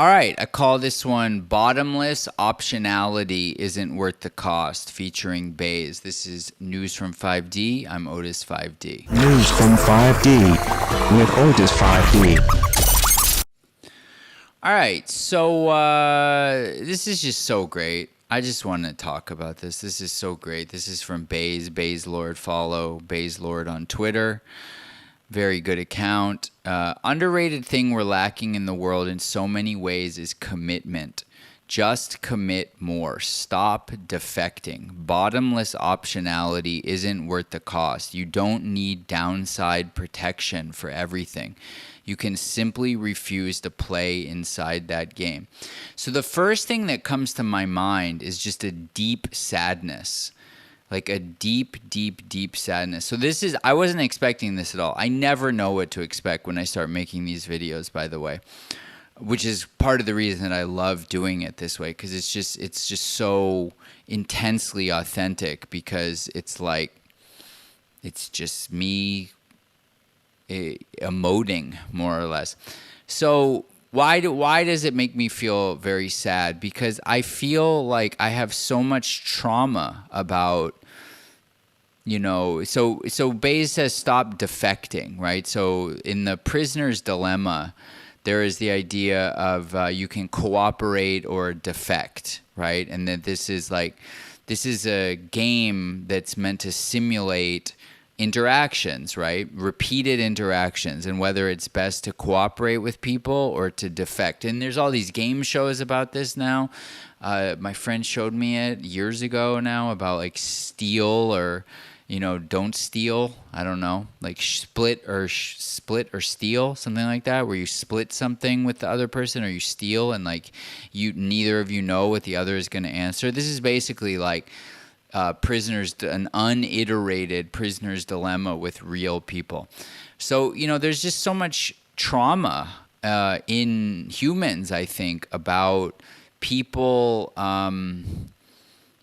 All right, I call this one Bottomless Optionality Isn't Worth the Cost, featuring Bays. This is News from 5D. I'm Otis 5D. News from 5D with Otis 5D. All right, so this is just so great. I just want to talk about this. This is so great. This is from Bays Lord. Follow Bays Lord on Twitter. Very good account. Underrated thing we're lacking in the world in so many ways is commitment. Just commit more. Stop defecting. Bottomless optionality isn't worth the cost. You don't need downside protection for everything. You can simply refuse to play inside that game. So the first thing that comes to my mind is just a deep sadness. Like a deep, deep, deep sadness. So I wasn't expecting this at all. I never know what to expect when I start making these videos, by the way, which is part of the reason that I love doing it this way, because it's just so intensely authentic, because it's just me emoting, more or less. So why does it make me feel very sad? Because I feel like I have so much trauma about, so Bayes says stop defecting, right? So in the prisoner's dilemma, there is the idea of you can cooperate or defect, right? And that this is a game that's meant to simulate interactions, right? Repeated interactions, and whether it's best to cooperate with people or to defect. And there's all these game shows about this now. My friend showed me it years ago now about like steal or, don't steal. I don't know, like split or steal, something like that, where you split something with the other person or you steal, and like neither of you know what the other is going to answer. This is basically like an uniterated prisoner's dilemma with real people. So, there's just so much trauma in humans, I think, about people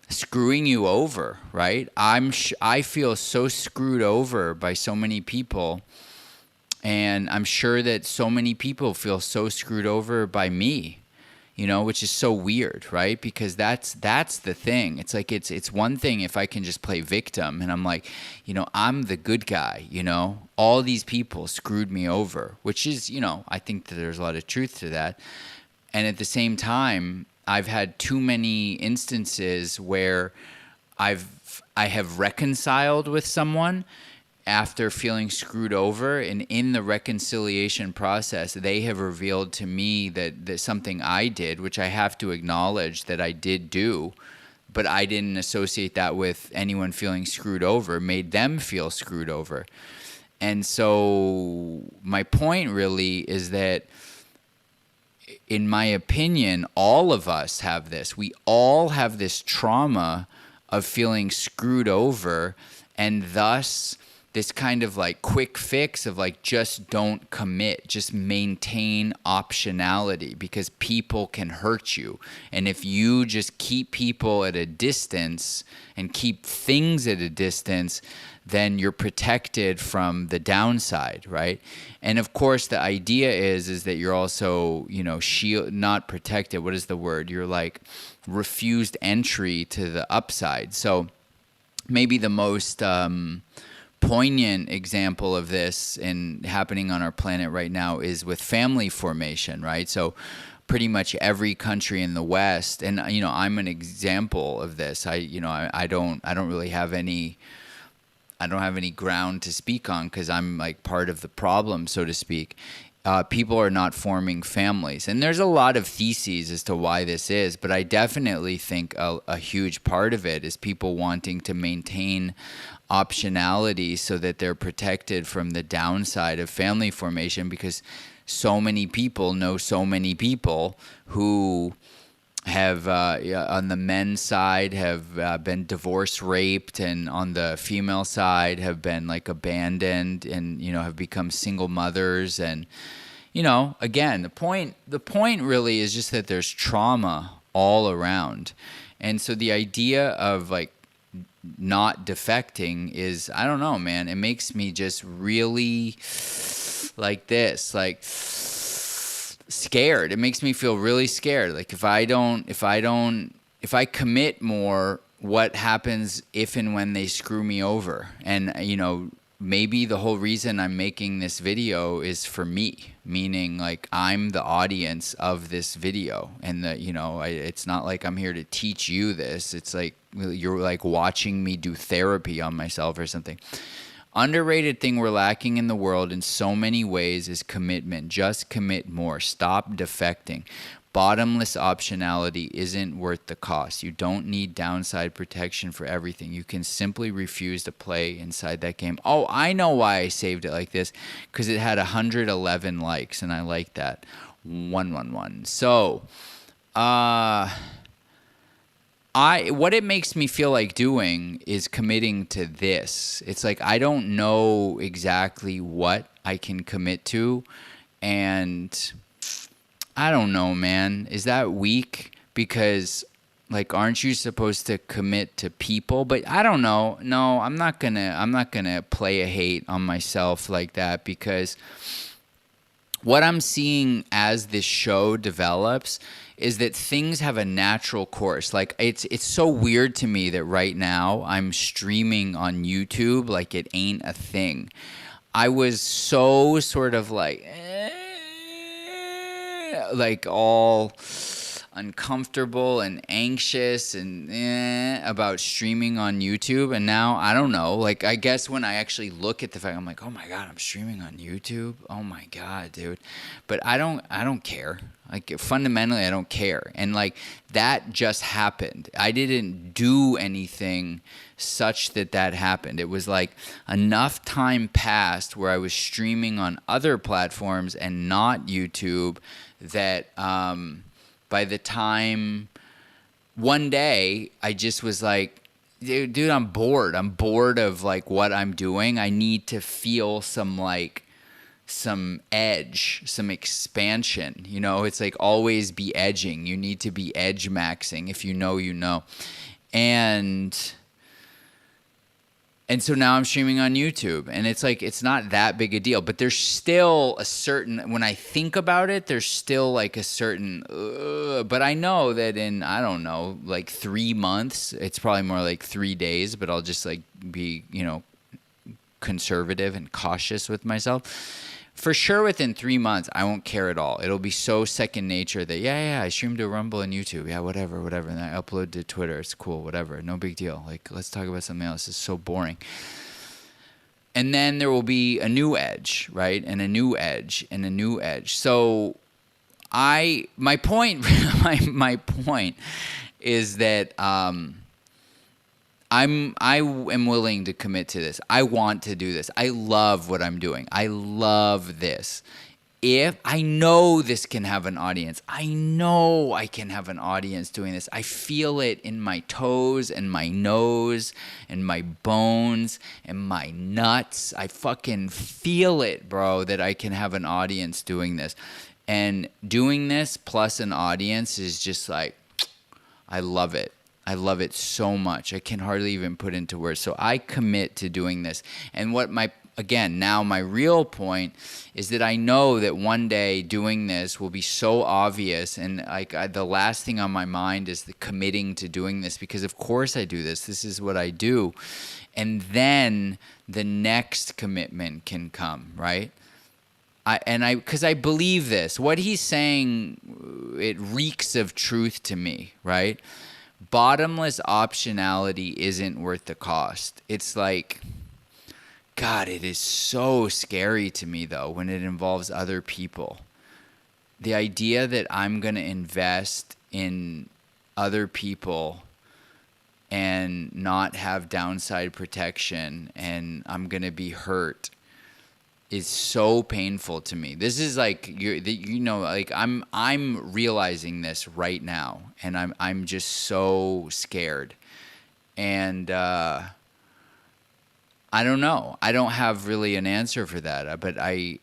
screwing you over, right? I feel so screwed over by so many people, and I'm sure that so many people feel so screwed over by me. Which is so weird, right? Because that's the thing. It's like it's one thing if I can just play victim and I'm like, I'm the good guy, all these people screwed me over, which is, I think that there's a lot of truth to that. And at the same time, I've had too many instances where I have reconciled with someone after feeling screwed over, and in the reconciliation process, they have revealed to me that something I did, which I have to acknowledge that I did do, but I didn't associate that with anyone feeling screwed over, made them feel screwed over. And so my point really is that, in my opinion, all of us have this. We all have this trauma of feeling screwed over, and thus this kind of like quick fix of like, just don't commit, just maintain optionality, because people can hurt you. And if you just keep people at a distance and keep things at a distance, then you're protected from the downside, right? And of course, the idea is that you're also, not protected. What is the word? You're like refused entry to the upside. So maybe the most poignant example of this and happening on our planet right now is with family formation, right? So pretty much every country in the West, and I'm an example of this. I don't really have any. I don't have any ground to speak on because I'm like part of the problem, so to speak. People are not forming families. And there's a lot of theses as to why this is, but I definitely think a huge part of it is people wanting to maintain optionality so that they're protected from the downside of family formation, because so many people know so many people who have on the men's side have been divorced, raped, and on the female side have been like abandoned and have become single mothers. And again, the point really is just that there's trauma all around. And so the idea of like not defecting is, I don't know, man, it makes me just really like this, like scared. It makes me feel really scared. Like if I commit more, what happens if and when they screw me over? And maybe the whole reason I'm making this video is for me, meaning like I'm the audience of this video, and it's not like I'm here to teach you this. It's like you're like watching me do therapy on myself or something. Underrated thing we're lacking in the world in so many ways is commitment. Just commit more. Stop defecting. Bottomless optionality isn't worth the cost. You don't need downside protection for everything. You can simply refuse to play inside that game. Oh, I know why I saved it like this, because it had 111 likes, and I like that. 111. So, what it makes me feel like doing is committing to this. It's like I don't know exactly what I can commit to, and I don't know, man. Is that weak? Because like aren't you supposed to commit to people? But I don't know. No, I'm not going to play a hate on myself like that, because what I'm seeing as this show develops is that things have a natural course. Like it's so weird to me that right now I'm streaming on YouTube like it ain't a thing. I was so sort of like all uncomfortable and anxious and about streaming on YouTube, and now I don't know. Like I guess when I actually look at the fact, I'm like, oh my god, I'm streaming on YouTube. Oh my god, dude. But I don't care. Like fundamentally, I don't care. And like that just happened. I didn't do anything such that happened. It was like enough time passed where I was streaming on other platforms and not YouTube that by the time one day I just was like, dude, I'm bored. I'm bored of like what I'm doing. I need to feel some edge, some expansion. It's like always be edging. You need to be edge maxing. If you know, you know. And so now I'm streaming on YouTube, and it's like it's not that big a deal, but there's still a certain, when I think about it, there's still like a certain but I know that in, I don't know, like 3 months, it's probably more like 3 days, but I'll just like be, conservative and cautious with myself. For sure, within 3 months, I won't care at all. It'll be so second nature that, yeah, I stream to Rumble and YouTube. Yeah, whatever. And I upload to Twitter. It's cool, whatever. No big deal. Like, let's talk about something else. It's so boring. And then there will be a new edge, right? And a new edge and a new edge. So my point is that I am willing to commit to this. I want to do this. I love what I'm doing. I love this. If I know this can have an audience, I know I can have an audience doing this. I feel it in my toes and my nose and my bones and my nuts. I fucking feel it, bro, that I can have an audience doing this. And doing this plus an audience is just like, I love it. I love it so much. I can hardly even put into words. So I commit to doing this. And my real point is that I know that one day doing this will be so obvious. And the last thing on my mind is the committing to doing this, because of course I do this. This is what I do. And then the next commitment can come, right? Because I believe this. What he's saying, it reeks of truth to me, right? Bottomless optionality isn't worth the cost. It's like, God, it is so scary to me, though, when it involves other people. The idea that I'm going to invest in other people and not have downside protection and I'm going to be hurt is so painful to me. This is like like I'm realizing this right now, and I'm just so scared, and I don't know. I don't have really an answer for that, but I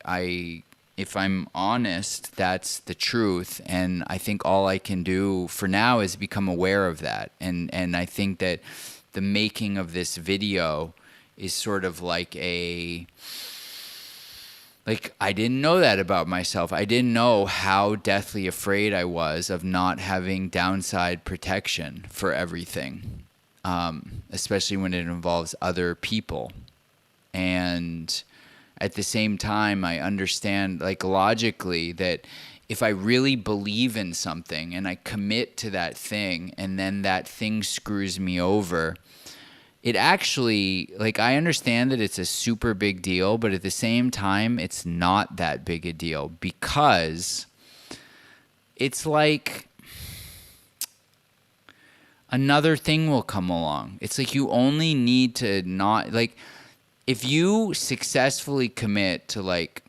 if I'm honest, that's the truth, and I think all I can do for now is become aware of that, and I think that the making of this video is sort of like Like, I didn't know that about myself. I didn't know how deathly afraid I was of not having downside protection for everything, especially when it involves other people. And at the same time, I understand, like, logically, that if I really believe in something and I commit to that thing and then that thing screws me over, it actually, like, I understand that it's a super big deal, but at the same time, it's not that big a deal, because it's like another thing will come along. It's like you only need to not, like, if you successfully commit to like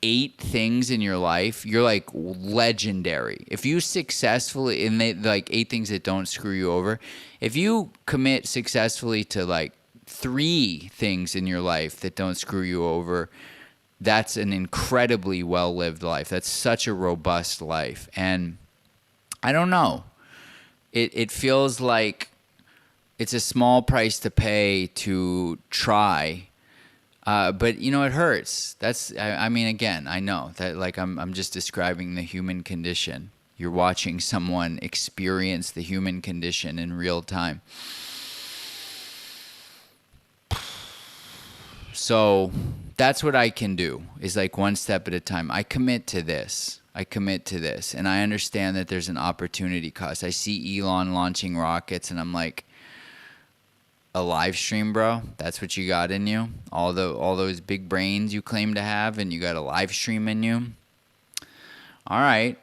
8 things in your life, you're like legendary. If you successfully, and they like 8 things that don't screw you over, if you commit successfully to like 3 things in your life that don't screw you over, that's an incredibly well-lived life. That's such a robust life. And I don't know. It feels like it's a small price to pay to try. But you know, it hurts. I mean, again, I know that, like, I'm just describing the human condition. You're watching someone experience the human condition in real time. So that's what I can do, is like one step at a time. I commit to this. And I understand that there's an opportunity cost. I see Elon launching rockets, and I'm like, a live stream, bro? That's what you got in you? All those big brains you claim to have, and you got a live stream in you? All right.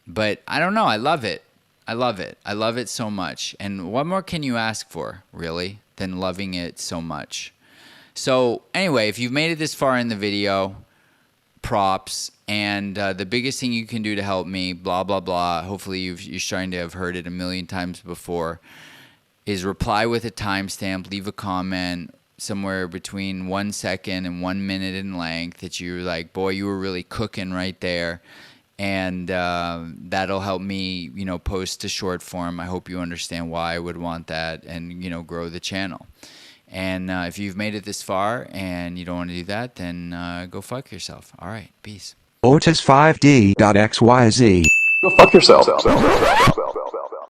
But I don't know. I love it. I love it so much. And what more can you ask for, really, than loving it so much? So anyway, if you've made it this far in the video, props. And the biggest thing you can do to help me, blah, blah, blah, hopefully you're starting to have heard it a million times before, is reply with a timestamp, leave a comment somewhere between 1 second and 1 minute in length that you're like, boy, you were really cooking right there. And that'll help me, you know, post to short form. I hope you understand why I would want that, and, you know, grow the channel. And if you've made it this far and you don't want to do that, then go fuck yourself. All right, peace. Otis5D.xyz. Go fuck yourself.